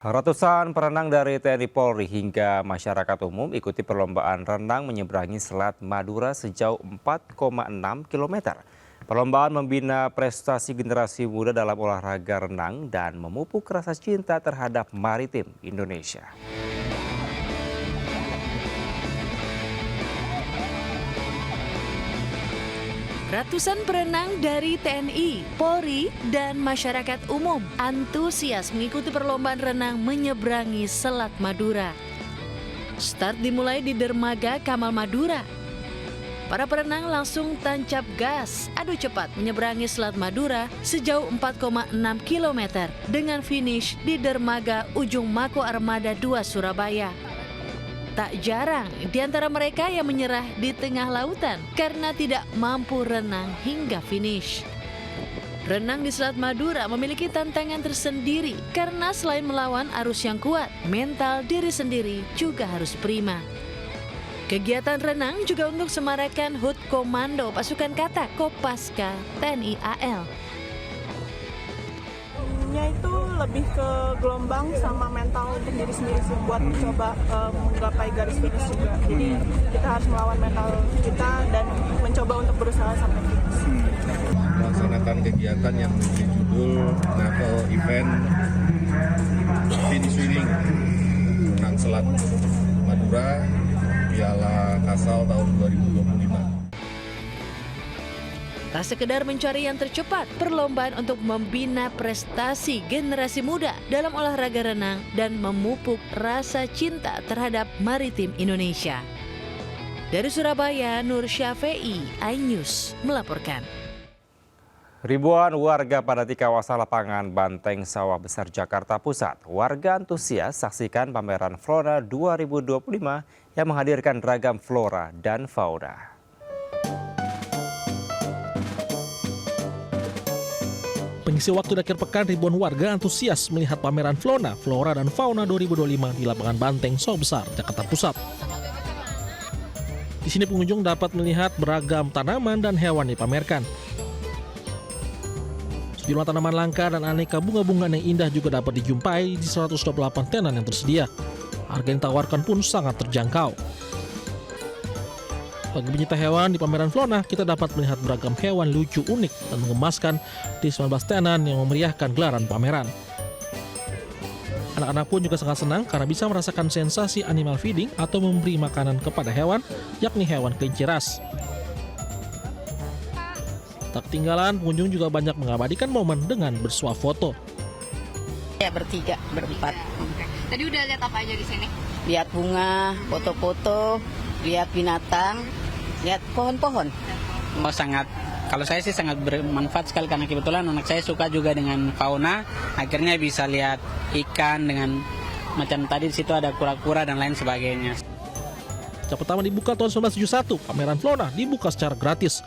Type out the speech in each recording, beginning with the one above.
Ratusan perenang dari TNI Polri hingga masyarakat umum ikuti perlombaan renang menyeberangi Selat Madura sejauh 4,6 km. Perlombaan membina prestasi generasi muda dalam olahraga renang dan memupuk rasa cinta terhadap maritim Indonesia. Ratusan perenang dari TNI, Polri, dan masyarakat umum antusias mengikuti perlombaan renang menyeberangi Selat Madura. Start dimulai di dermaga Kamal Madura. Para perenang langsung tancap gas, adu cepat menyeberangi Selat Madura sejauh 4,6 km dengan finish di dermaga Ujung Mako Armada 2 Surabaya. Tak jarang di antara mereka yang menyerah di tengah lautan karena tidak mampu renang hingga finish. Renang di Selat Madura memiliki tantangan tersendiri karena selain melawan arus yang kuat, mental diri sendiri juga harus prima. Kegiatan renang juga untuk semarakan HUT Komando Pasukan Kata Kopaska TNI AL. Itu lebih ke gelombang sama mental untuk diri sendiri sih, buat mencoba menggapai garis finish juga. Jadi kita harus melawan mental kita dan mencoba untuk berusaha sampai finish. Melaksanakan kegiatan yang berjudul Naval Event Finish Swimming renang Selat Madura Piala Kasal tahun 2025. Tak sekedar mencari yang tercepat, perlombaan untuk membina prestasi generasi muda dalam olahraga renang dan memupuk rasa cinta terhadap maritim Indonesia. Dari Surabaya, Nur Syafei, iNews melaporkan. Ribuan warga padati kawasan lapangan Banteng Sawah Besar Jakarta Pusat. Warga antusias saksikan pameran Flora 2025 yang menghadirkan ragam flora dan fauna. Pengisi waktu di akhir pekan, ribuan warga antusias melihat pameran Flora dan Fauna 2025 di lapangan Banteng Sawah Besar, Jakarta Pusat. Di sini pengunjung dapat melihat beragam tanaman dan hewan dipamerkan. Sejumlah tanaman langka dan aneka bunga-bunga yang indah juga dapat dijumpai di 128 tenan yang tersedia. Harga yang ditawarkan pun sangat terjangkau. Bagi pencinta hewan, di pameran Flora, kita dapat melihat beragam hewan lucu unik dan mengemaskan di 19 tenan yang memeriahkan gelaran pameran. Anak-anak pun juga sangat senang karena bisa merasakan sensasi animal feeding atau memberi makanan kepada hewan, yakni hewan kelinci ras. Tak ketinggalan, pengunjung juga banyak mengabadikan momen dengan bersuah foto. Ya, berempat. Tadi udah lihat apa aja di sini? Lihat bunga, foto-foto, lihat binatang, lihat pohon-pohon. Kalau saya sih sangat bermanfaat sekali karena kebetulan anak saya suka juga dengan fauna. Akhirnya bisa lihat ikan dengan macam tadi di situ ada kura-kura dan lain sebagainya. Sejak pertama dibuka tahun 1971, pameran Flora dibuka secara gratis.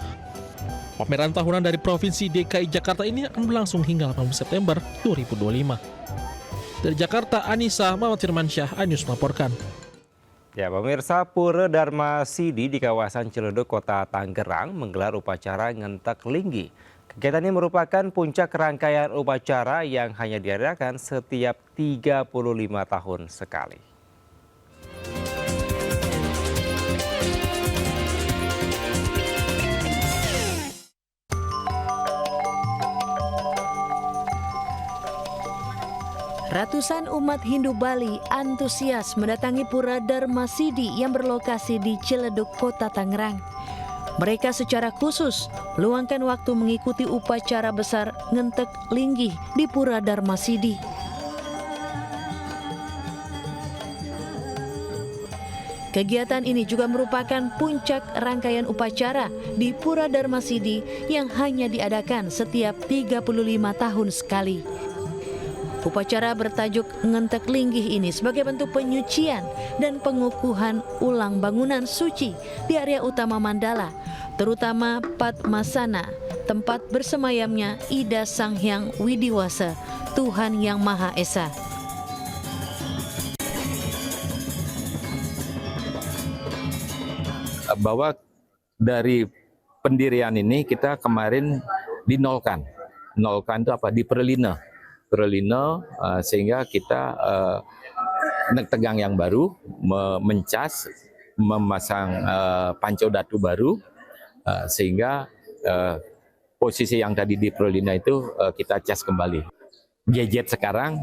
Pameran tahunan dari Provinsi DKI Jakarta ini akan berlangsung hingga 18 September 2025. Dari Jakarta, Anissa Muhammad Firmansyah, iNews melaporkan. Ya, pemirsa, Pura Dharma Sidi di kawasan Ciledug, Kota Tangerang menggelar upacara Ngentek Linggi. Kegiatan ini merupakan puncak rangkaian upacara yang hanya diadakan setiap 35 tahun sekali. Ratusan umat Hindu Bali antusias mendatangi Pura Dharma Sidi yang berlokasi di Ciledug, Kota Tangerang. Mereka secara khusus meluangkan waktu mengikuti upacara besar Ngentek Linggi di Pura Dharma Sidi. Kegiatan ini juga merupakan puncak rangkaian upacara di Pura Dharma Sidi yang hanya diadakan setiap 35 tahun sekali. Upacara bertajuk Ngentek Linggih ini sebagai bentuk penyucian dan pengukuhan ulang bangunan suci di area utama Mandala, terutama Padmasana, tempat bersemayamnya Ida Sang Hyang Widiwasa, Tuhan Yang Maha Esa. Bahwa dari pendirian ini kita kemarin dinolkan. Nolkan itu apa? Diperlina. Prolino, sehingga kita tegang yang baru, mencas, memasang pancau datu baru, sehingga posisi yang tadi di Prolina itu kita cas kembali. Gadget sekarang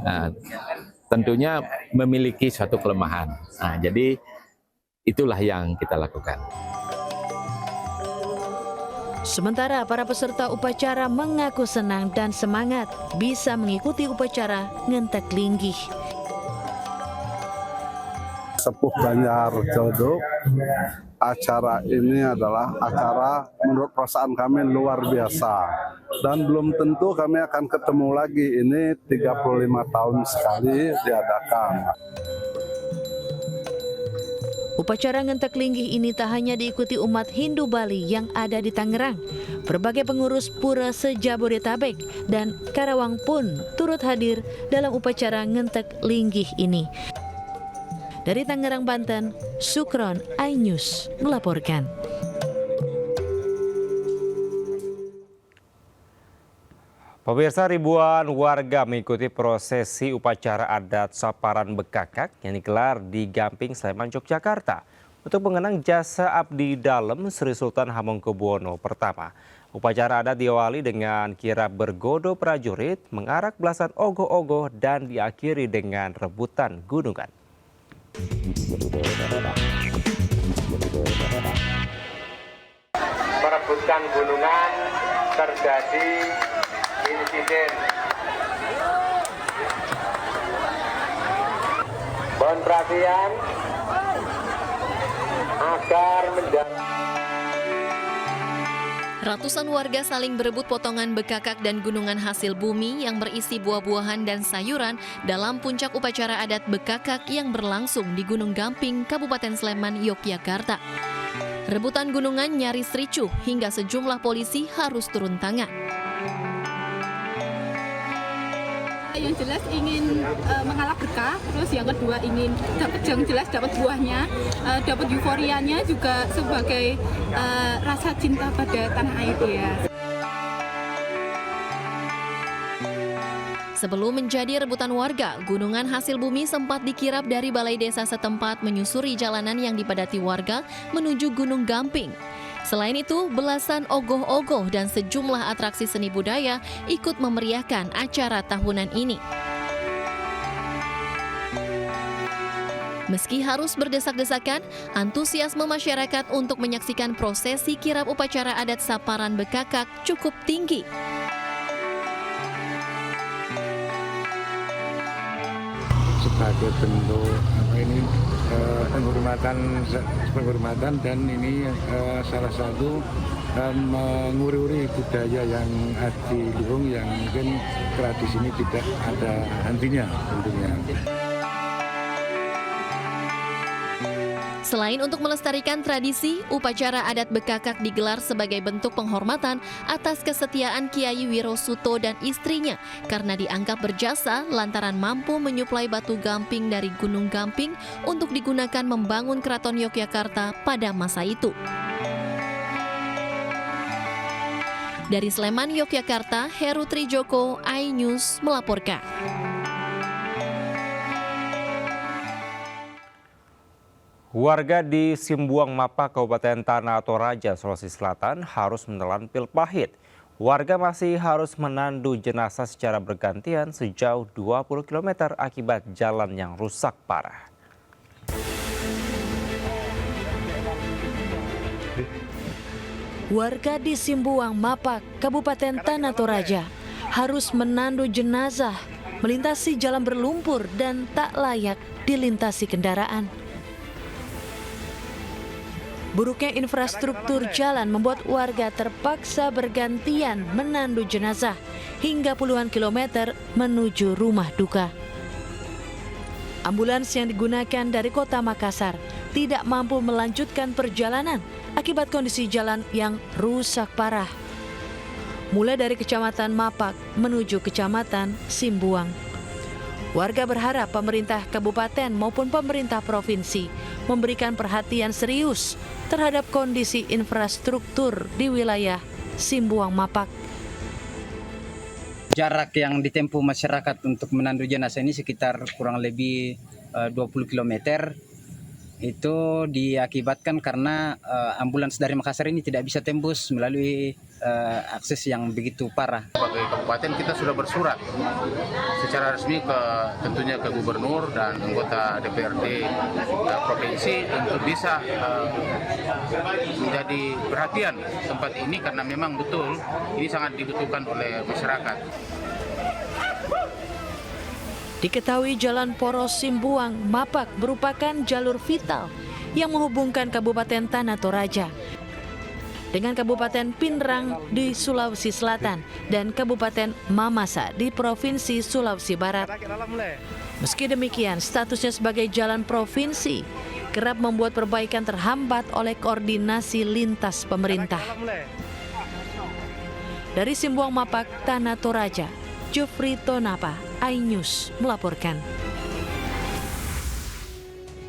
tentunya memiliki suatu kelemahan. Jadi itulah yang kita lakukan. Sementara para peserta upacara mengaku senang dan semangat bisa mengikuti upacara Ngentek Linggih. Sepuh Banjar Cleduk, acara ini adalah acara menurut perasaan kami luar biasa. Dan belum tentu kami akan ketemu lagi, ini 35 tahun sekali diadakan. Upacara Ngentek Linggih ini tak hanya diikuti umat Hindu Bali yang ada di Tangerang. Berbagai pengurus pura se-Jabodetabek dan Karawang pun turut hadir dalam upacara Ngentek Linggih ini. Dari Tangerang, Banten, Sukron, iNews melaporkan. Pemirsa, ribuan warga mengikuti prosesi upacara adat Saparan Bekakak yang digelar di Gamping, Sleman, Yogyakarta untuk mengenang jasa abdi dalem Sri Sultan Hamengkubuwono I. Upacara adat diawali dengan kirap bergodo prajurit, mengarak belasan ogoh-ogoh dan diakhiri dengan rebutan gunungan. Perebutan gunungan terjadi insiden. Mohon perhatian agar menjaga. Ratusan warga saling berebut potongan bekakak dan gunungan hasil bumi yang berisi buah-buahan dan sayuran dalam puncak upacara adat bekakak yang berlangsung di Gunung Gamping, Kabupaten Sleman, Yogyakarta. Rebutan gunungan nyaris ricuh hingga sejumlah polisi harus turun tangan. Yang jelas ingin mengalap berkah, terus yang kedua ingin dapat yang jelas dapat buahnya, dapat euforianya juga sebagai rasa cinta pada tanah air ya. Sebelum menjadi rebutan warga, gunungan hasil bumi sempat dikirap dari balai desa setempat menyusuri jalanan yang dipadati warga menuju Gunung Gamping. Selain itu, belasan ogoh-ogoh dan sejumlah atraksi seni budaya ikut memeriahkan acara tahunan ini. Meski harus berdesak-desakan, antusiasme masyarakat untuk menyaksikan prosesi kirap upacara adat Saparan Bekakak cukup tinggi. Sebagai bentuk penghormatan dan ini salah satu menguri-uri budaya yang adiluhung yang mungkin tradisi ini tidak ada hentinya tentunya. Selain untuk melestarikan tradisi, upacara adat Bekakak digelar sebagai bentuk penghormatan atas kesetiaan Kiai Wirosuto dan istrinya karena dianggap berjasa lantaran mampu menyuplai batu gamping dari Gunung Gamping untuk digunakan membangun Keraton Yogyakarta pada masa itu. Dari Sleman, Yogyakarta, Heru Trijoko, iNews melaporkan. Warga di Simbuang Mapa, Kabupaten Tanah Toraja, Sulawesi Selatan harus menelan pil pahit. Warga masih harus menandu jenazah secara bergantian sejauh 20 km akibat jalan yang rusak parah. Warga di Simbuang Mapa, Kabupaten Tanah Toraja harus menandu jenazah, melintasi jalan berlumpur dan tak layak dilintasi kendaraan. Buruknya infrastruktur jalan membuat warga terpaksa bergantian menandu jenazah hingga puluhan kilometer menuju rumah duka. Ambulans yang digunakan dari kota Makassar tidak mampu melanjutkan perjalanan akibat kondisi jalan yang rusak parah. Mulai dari Kecamatan Mapak menuju Kecamatan Simbuang. Warga berharap pemerintah kabupaten maupun pemerintah provinsi memberikan perhatian serius terhadap kondisi infrastruktur di wilayah Simbuang Mapak. Jarak yang ditempuh masyarakat untuk menandu jenazah ini sekitar kurang lebih 20 km. Itu diakibatkan karena ambulans dari Makassar ini tidak bisa tembus melalui akses yang begitu parah. Sebagai kabupaten kita sudah bersurat secara resmi tentunya ke gubernur dan anggota DPRD provinsi untuk bisa menjadi perhatian tempat ini karena memang betul ini sangat dibutuhkan oleh masyarakat. Diketahui Jalan Poros Simbuang Mapak merupakan jalur vital yang menghubungkan Kabupaten Tanah Toraja dengan Kabupaten Pinrang di Sulawesi Selatan dan Kabupaten Mamasa di Provinsi Sulawesi Barat. Meski demikian, statusnya sebagai jalan provinsi kerap membuat perbaikan terhambat oleh koordinasi lintas pemerintah. Dari Simbuang Mapak, Tanah Toraja, Jofri Tonapa, iNews melaporkan.